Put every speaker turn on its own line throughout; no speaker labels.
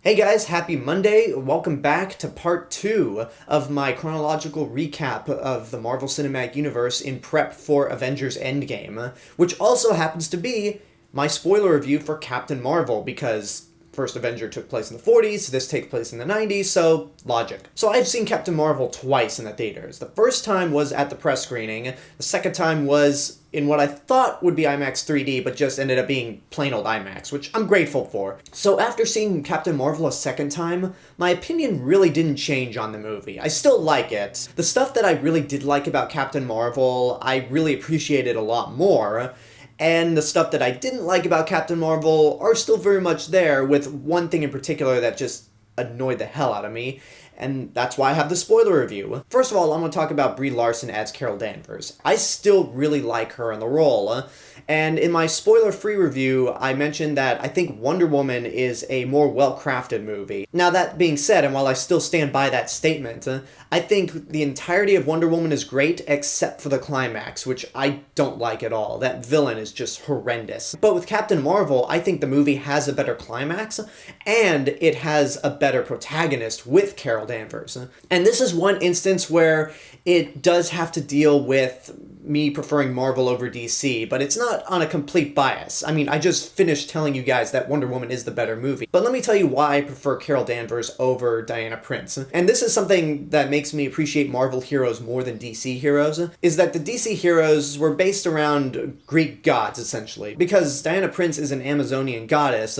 Hey guys, happy Monday. Welcome back to part 2 of my chronological recap of the Marvel Cinematic Universe in prep for Avengers Endgame, which also happens to be my spoiler review for Captain Marvel, because first Avenger took place in the 40s, this takes place in the 90s, so logic. So I've seen Captain Marvel twice in the theaters. The first time was at the press screening, the second time was in what I thought would be IMAX 3D, but just ended up being plain old IMAX, which I'm grateful for. So after seeing Captain Marvel a second time, my opinion really didn't change on the movie. I still like it. The stuff that I really did like about Captain Marvel, I really appreciated a lot more. And the stuff that I didn't like about Captain Marvel are still very much there, with one thing in particular that just annoyed the hell out of me, and that's why I have the spoiler review. First of all, I'm going to talk about Brie Larson as Carol Danvers. I still really like her in the role, and in my spoiler-free review, I mentioned that I think Wonder Woman is a more well-crafted movie. Now that being said, and while I still stand by that statement, I think the entirety of Wonder Woman is great, except for the climax, which I don't like at all. That villain is just horrendous. But with Captain Marvel, I think the movie has a better climax, and it has a better protagonist with Carol Danvers. And this is one instance where it does have to deal with me preferring Marvel over DC, but it's not on a complete bias. I mean, I just finished telling you guys that Wonder Woman is the better movie. But let me tell you why I prefer Carol Danvers over Diana Prince. And this is something that makes me appreciate Marvel heroes more than DC heroes, is that the DC heroes were based around Greek gods, essentially. Because Diana Prince is an Amazonian goddess,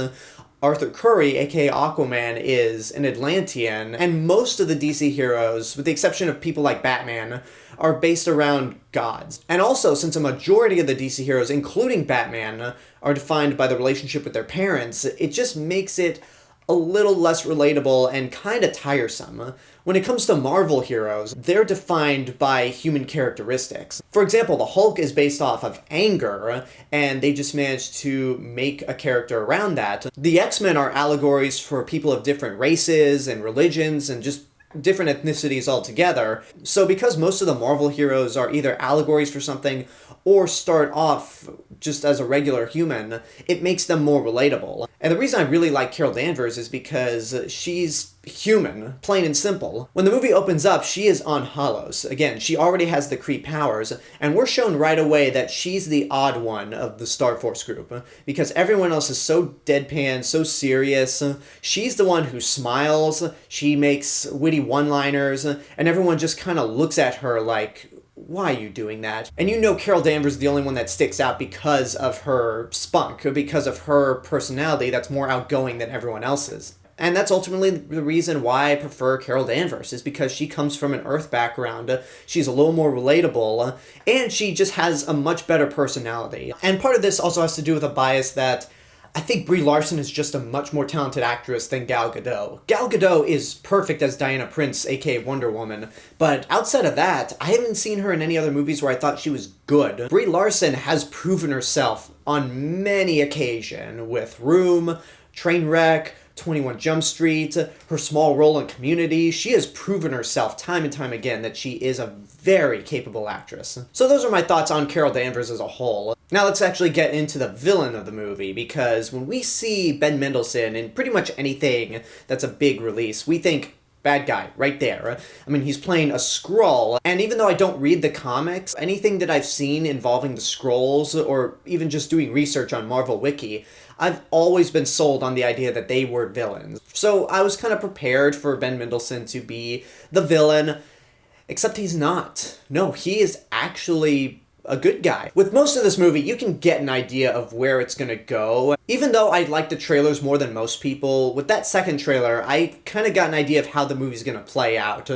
Arthur Curry, aka Aquaman, is an Atlantean, and most of the DC heroes, with the exception of people like Batman, are based around gods. And also, since a majority of the DC heroes, including Batman, are defined by the relationship with their parents, it just makes it a little less relatable and kind of tiresome. When it comes to Marvel heroes, they're defined by human characteristics. For example, the Hulk is based off of anger, and they just managed to make a character around that. The X-Men are allegories for people of different races and religions and just different ethnicities altogether. So because most of the Marvel heroes are either allegories for something or start off just as a regular human, it makes them more relatable. And the reason I really like Carol Danvers is because she's human, plain and simple. When the movie opens up, she is on Hollows. Again, she already has the Kree powers, and we're shown right away that she's the odd one of the Star Force group, because everyone else is so deadpan, so serious. She's the one who smiles, she makes witty one-liners, and everyone just kind of looks at her like, why are you doing that? And you know Carol Danvers is the only one that sticks out because of her spunk, because of her personality that's more outgoing than everyone else's. And that's ultimately the reason why I prefer Carol Danvers, is because she comes from an Earth background, she's a little more relatable, and she just has a much better personality. And part of this also has to do with a bias that I think Brie Larson is just a much more talented actress than Gal Gadot. Gal Gadot is perfect as Diana Prince, aka Wonder Woman, but outside of that, I haven't seen her in any other movies where I thought she was good. Brie Larson has proven herself on many occasions with Room, Trainwreck, 21 Jump Street, her small role in Community. She has proven herself time and time again that she is a very capable actress. So those are my thoughts on Carol Danvers as a whole. Now let's actually get into the villain of the movie, because when we see Ben Mendelsohn in pretty much anything that's a big release, we think bad guy, right there. I mean, he's playing a Skrull, and even though I don't read the comics, anything that I've seen involving the Skrulls, or even just doing research on Marvel Wiki, I've always been sold on the idea that they were villains. So I was kind of prepared for Ben Mendelsohn to be the villain, except he's not. No, he is actually a good guy. With most of this movie, you can get an idea of where it's gonna go. Even though I like the trailers more than most people, with that second trailer, I kind of got an idea of how the movie's gonna play out.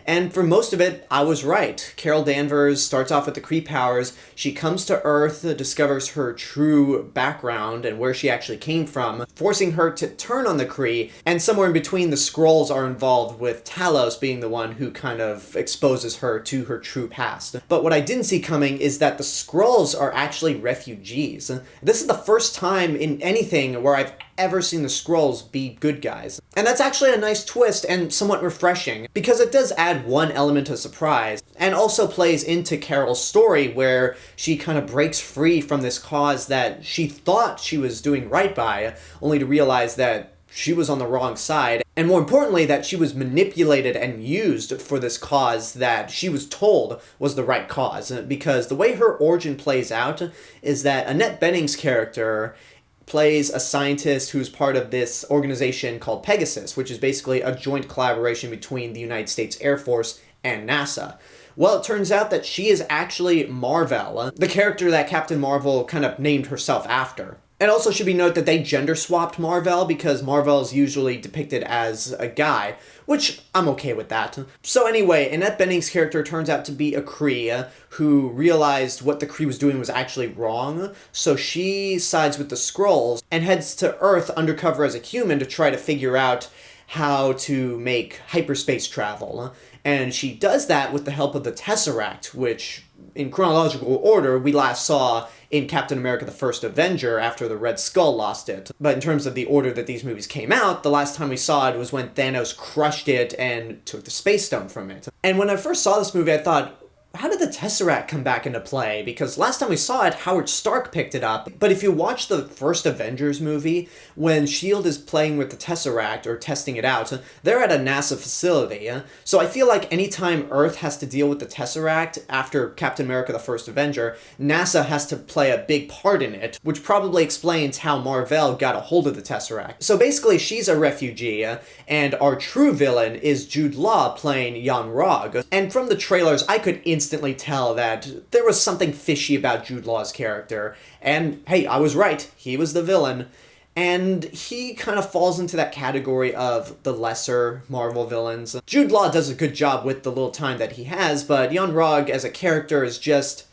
And for most of it, I was right. Carol Danvers starts off with the Kree powers. She comes to Earth, discovers her true background and where she actually came from, forcing her to turn on the Kree, and somewhere in between, the Skrulls are involved, with Talos being the one who kind of exposes her to her true past. But what I didn't see coming is that the Skrulls are actually refugees. This is the first time in anything where I've ever seen the Skrulls be good guys. And that's actually a nice twist and somewhat refreshing, because it does add one element of surprise, and also plays into Carol's story where she kind of breaks free from this cause that she thought she was doing right by, only to realize that she was on the wrong side, and more importantly, that she was manipulated and used for this cause that she was told was the right cause. Because the way her origin plays out is that Annette Bening's character plays a scientist who's part of this organization called Pegasus, which is basically a joint collaboration between the United States Air Force and NASA. Well, it turns out that she is actually Mar-Vell, the character that Captain Marvel kind of named herself after. It also should be noted that they gender swapped Mar-Vell because Mar-Vell is usually depicted as a guy, which I'm okay with that. So anyway, Annette Bening's character turns out to be a Kree who realized what the Kree was doing was actually wrong, so she sides with the Skrulls and heads to Earth undercover as a human to try to figure out how to make hyperspace travel. And she does that with the help of the Tesseract, which, in chronological order, we last saw in Captain America the First Avenger after the Red Skull lost it. But in terms of the order that these movies came out, the last time we saw it was when Thanos crushed it and took the Space Stone from it. And when I first saw this movie, I thought, how did the Tesseract come back into play? Because last time we saw it, Howard Stark picked it up. But if you watch the first Avengers movie, when S.H.I.E.L.D. is playing with the Tesseract, or testing it out, they're at a NASA facility. So I feel like anytime Earth has to deal with the Tesseract after Captain America the First Avenger, NASA has to play a big part in it, which probably explains how Mar-Vell got a hold of the Tesseract. So basically, she's a refugee, and our true villain is Jude Law playing Yon-Rogg. And from the trailers, I could instantly tell that there was something fishy about Jude Law's character. And hey, I was right. He was the villain. And he kind of falls into that category of the lesser Marvel villains. Jude Law does a good job with the little time that he has, but Yon-Rogg as a character is just...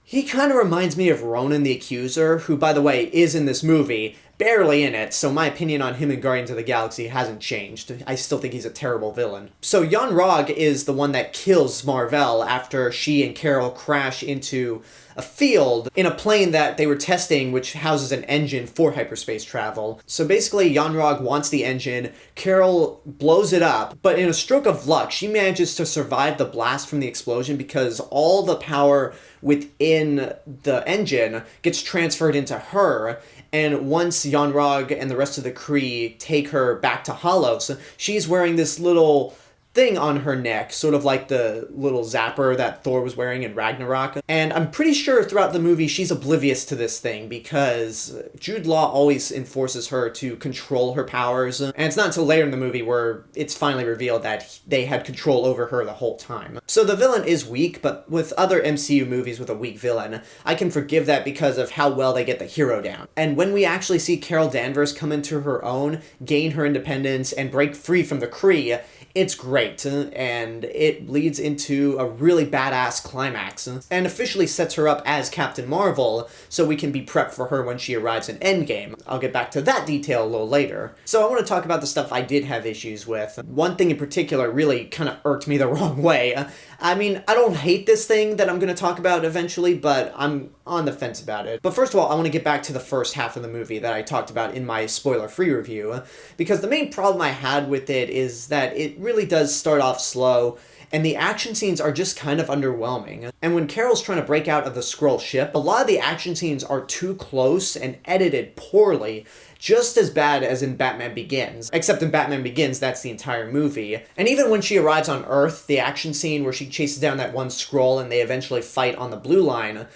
he kind of reminds me of Ronan the Accuser, who, by the way, is in this movie, barely in it, so my opinion on him in Guardians of the Galaxy hasn't changed. I still think he's a terrible villain. So Yon-Rogg is the one that kills Mar-Vell after she and Carol crash into a field in a plane that they were testing, which houses an engine for hyperspace travel. So basically, Yon-Rogg wants the engine, Carol blows it up, but in a stroke of luck, she manages to survive the blast from the explosion because all the power within the engine gets transferred into her. And once Yon-Rogg and the rest of the Kree take her back to Halos, she's wearing this little thing on her neck, sort of like the little zapper that Thor was wearing in Ragnarok. And I'm pretty sure throughout the movie she's oblivious to this thing because Jude Law always enforces her to control her powers. And it's not until later in the movie where it's finally revealed that they had control over her the whole time. So the villain is weak, but with other MCU movies with a weak villain, I can forgive that because of how well they get the hero down. And when we actually see Carol Danvers come into her own, gain her independence, and break free from the Kree, it's great, and it leads into a really badass climax, and officially sets her up as Captain Marvel, so we can be prepped for her when she arrives in Endgame. I'll get back to that detail a little later. So I want to talk about the stuff I did have issues with. One thing in particular really kind of irked me the wrong way. I mean, I don't hate this thing that I'm going to talk about eventually, but I'm on the fence about it. But first of all, I want to get back to the first half of the movie that I talked about in my spoiler-free review, because the main problem I had with it is that it really does start off slow, and the action scenes are just kind of underwhelming. And when Carol's trying to break out of the Skrull ship, a lot of the action scenes are too close and edited poorly, just as bad as in Batman Begins. Except in Batman Begins, that's the entire movie. And even when she arrives on Earth, the action scene where she chases down that one Skrull and they eventually fight on the Blue Line,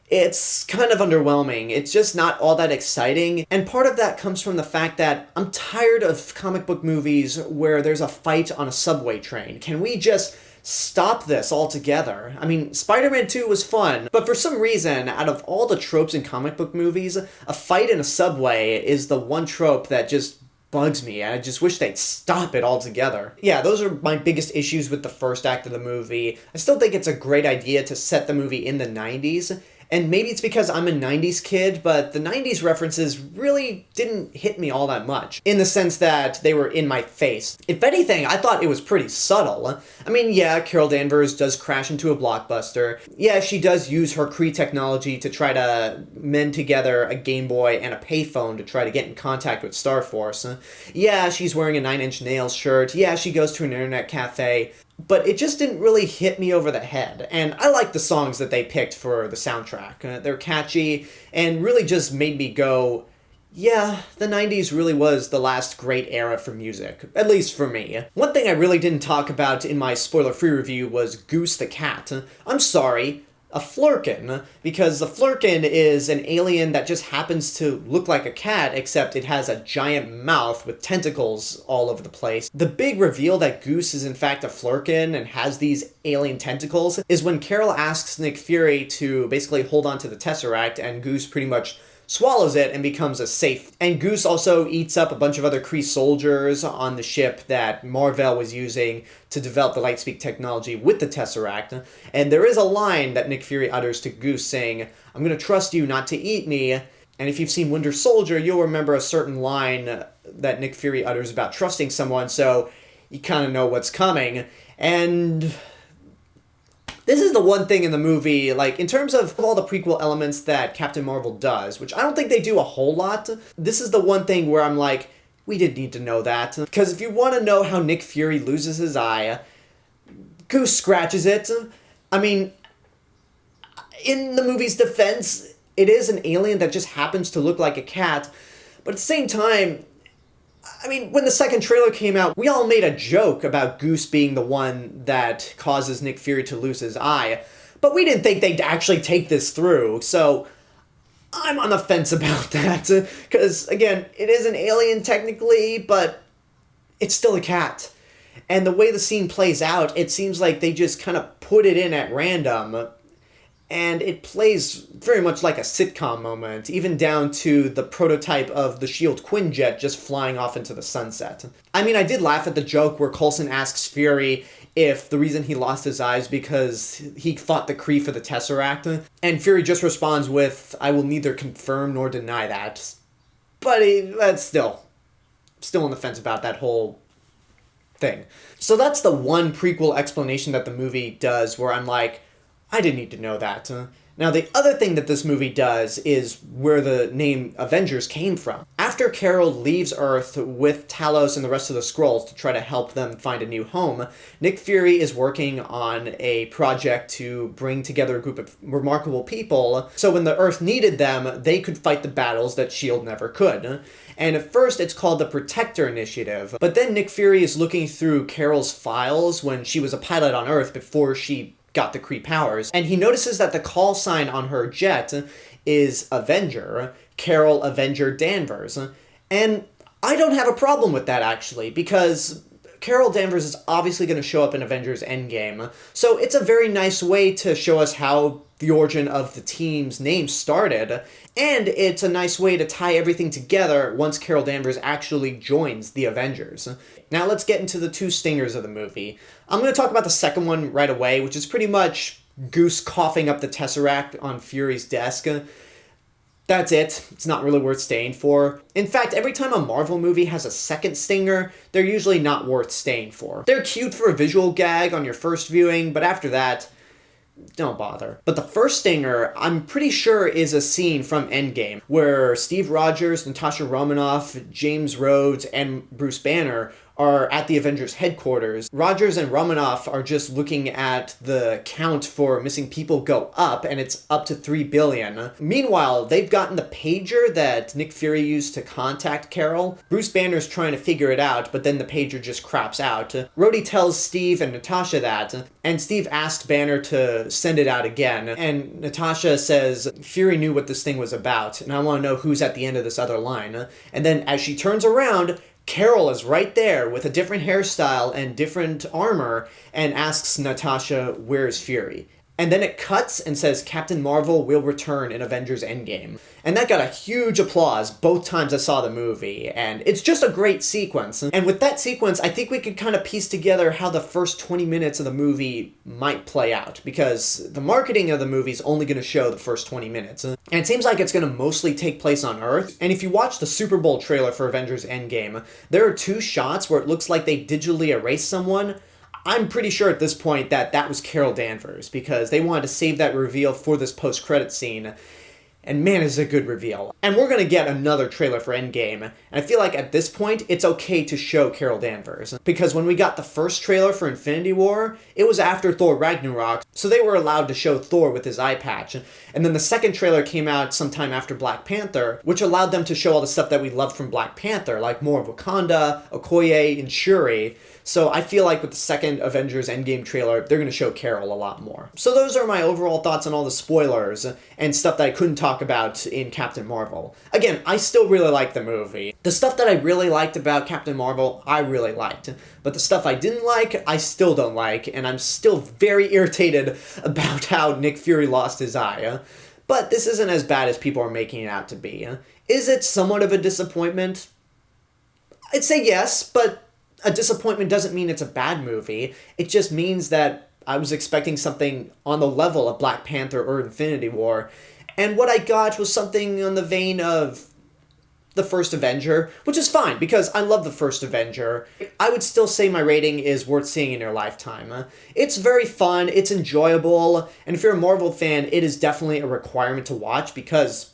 it's kind of underwhelming. It's just not all that exciting. And part of that comes from the fact that I'm tired of comic book movies where there's a fight on a subway train. Can we just stop this altogether? I mean, Spider-Man 2 was fun, but for some reason, out of all the tropes in comic book movies, a fight in a subway is the one trope that just bugs me, and I just wish they'd stop it altogether. Yeah, those are my biggest issues with the first act of the movie. I still think it's a great idea to set the movie in the 90s, and maybe it's because I'm a 90s kid, but the 90s references really didn't hit me all that much, in the sense that they were in my face. If anything, I thought it was pretty subtle. I mean, yeah, Carol Danvers does crash into a blockbuster. Yeah, she does use her Kree technology to try to mend together a Game Boy and a payphone to try to get in contact with Star Force. Yeah, she's wearing a Nine Inch Nails shirt. Yeah, she goes to an internet cafe. But it just didn't really hit me over the head. And I like the songs that they picked for the soundtrack. They're catchy and really just made me go, Yeah, the 90s really was the last great era for music, at least for me. One thing I really didn't talk about in my spoiler-free review was Goose the Cat. I'm sorry, a flurkin, because the flurkin is an alien that just happens to look like a cat, except it has a giant mouth with tentacles all over the place. The big reveal that Goose is in fact a flurkin and has these alien tentacles is when Carol asks Nick Fury to basically hold on to the Tesseract, and Goose pretty much swallows it and becomes a safe. And Goose also eats up a bunch of other Kree soldiers on the ship that Mar-Vell was using to develop the Lightspeak technology with the Tesseract. And there is a line that Nick Fury utters to Goose saying, "I'm gonna trust you not to eat me." And if you've seen Winter Soldier, you'll remember a certain line that Nick Fury utters about trusting someone, so you kind of know what's coming. And this is the one thing in the movie, like, in terms of all the prequel elements that Captain Marvel does, which I don't think they do a whole lot, this is the one thing where I'm like, we didn't need to know that. Because if you want to know how Nick Fury loses his eye, Goose scratches it. I mean, in the movie's defense, it is an alien that just happens to look like a cat, but at the same time, I mean, when the second trailer came out, we all made a joke about Goose being the one that causes Nick Fury to lose his eye, but we didn't think they'd actually take this through, so I'm on the fence about that, because, again, it is an alien technically, but it's still a cat. And the way the scene plays out, it seems like they just kind of put it in at random, and it plays very much like a sitcom moment, even down to the prototype of the S.H.I.E.L.D. Quinjet just flying off into the sunset. I mean, I did laugh at the joke where Coulson asks Fury if the reason he lost his eyes because he fought the Kree for the Tesseract, and Fury just responds with, "I will neither confirm nor deny that." But that's still on the fence about that whole thing. So that's the one prequel explanation that the movie does where I'm like, I didn't need to know that. Now, the other thing that this movie does is where the name Avengers came from. After Carol leaves Earth with Talos and the rest of the Skrulls to try to help them find a new home, Nick Fury is working on a project to bring together a group of remarkable people, so when the Earth needed them, they could fight the battles that S.H.I.E.L.D. never could. And at first, it's called the Protector Initiative, but then Nick Fury is looking through Carol's files when she was a pilot on Earth before she got the Kree powers, and he notices that the call sign on her jet is Avenger, Carol Avenger Danvers. And I don't have a problem with that, actually, because Carol Danvers is obviously going to show up in Avengers Endgame, so it's a very nice way to show us how the origin of the team's name started, and it's a nice way to tie everything together once Carol Danvers actually joins the Avengers. Now let's get into the two stingers of the movie. I'm going to talk about the second one right away, which is pretty much Goose coughing up the Tesseract on Fury's desk. That's it. It's not really worth staying for. In fact, every time a Marvel movie has a second stinger, they're usually not worth staying for. They're cute for a visual gag on your first viewing, but after that, don't bother. But the first stinger, I'm pretty sure, is a scene from Endgame, where Steve Rogers, Natasha Romanoff, James Rhodes, and Bruce Banner are at the Avengers headquarters. Rogers and Romanoff are just looking at the count for missing people go up, and it's up to 3 billion. Meanwhile, they've gotten the pager that Nick Fury used to contact Carol. Bruce Banner's trying to figure it out, but then the pager just craps out. Rhodey tells Steve and Natasha that, and Steve asks Banner to send it out again, and Natasha says, Fury knew what this thing was about, and I want to know who's at the end of this other line. And then as she turns around, Carol is right there with a different hairstyle and different armor and asks Natasha, where's Fury? And then it cuts and says Captain Marvel will return in Avengers Endgame. And that got a huge applause both times I saw the movie, and it's just a great sequence. And with that sequence, I think we could kind of piece together how the first 20 minutes of the movie might play out, because the marketing of the movie is only going to show the first 20 minutes. And it seems like it's going to mostly take place on Earth. And if you watch the Super Bowl trailer for Avengers Endgame, there are two shots where it looks like they digitally erased someone. I'm pretty sure at this point that that was Carol Danvers, because they wanted to save that reveal for this post-credit scene. And man, is it a good reveal. And we're gonna get another trailer for Endgame, and I feel like at this point, it's okay to show Carol Danvers. Because when we got the first trailer for Infinity War, it was after Thor Ragnarok, so they were allowed to show Thor with his eye patch. And then the second trailer came out sometime after Black Panther, which allowed them to show all the stuff that we loved from Black Panther, like more of Wakanda, Okoye, and Shuri. So I feel like with the second Avengers Endgame trailer, they're going to show Carol a lot more. So those are my overall thoughts on all the spoilers and stuff that I couldn't talk about in Captain Marvel. Again, I still really like the movie. The stuff that I really liked about Captain Marvel, I really liked. But the stuff I didn't like, I still don't like, and I'm still very irritated about how Nick Fury lost his eye. But this isn't as bad as people are making it out to be. Is it somewhat of a disappointment? I'd say yes, but a disappointment doesn't mean it's a bad movie. It just means that I was expecting something on the level of Black Panther or Infinity War, and what I got was something on the vein of the first Avenger, which is fine, because I love the first Avenger. I would still say my rating is worth seeing in your lifetime. It's very fun, it's enjoyable, and if you're a Marvel fan, it is definitely a requirement to watch, because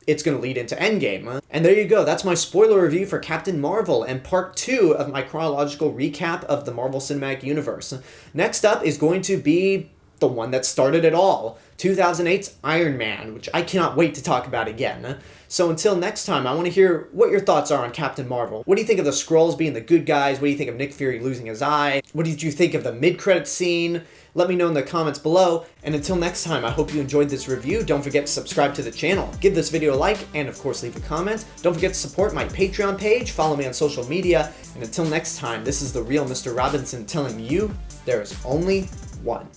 it's going to lead into Endgame. And there you go, that's my spoiler review for Captain Marvel and part 2 of my chronological recap of the Marvel Cinematic Universe. Next up is going to be the one that started it all, 2008's Iron Man, which I cannot wait to talk about again. So until next time, I want to hear what your thoughts are on Captain Marvel. What do you think of the Skrulls being the good guys? What do you think of Nick Fury losing his eye? What did you think of the mid-credits scene? Let me know in the comments below, and until next time, I hope you enjoyed this review. Don't forget to subscribe to the channel, give this video a like, and of course leave a comment. Don't forget to support my Patreon page, follow me on social media, and until next time, this is the real Mr. Robinson telling you there is only one.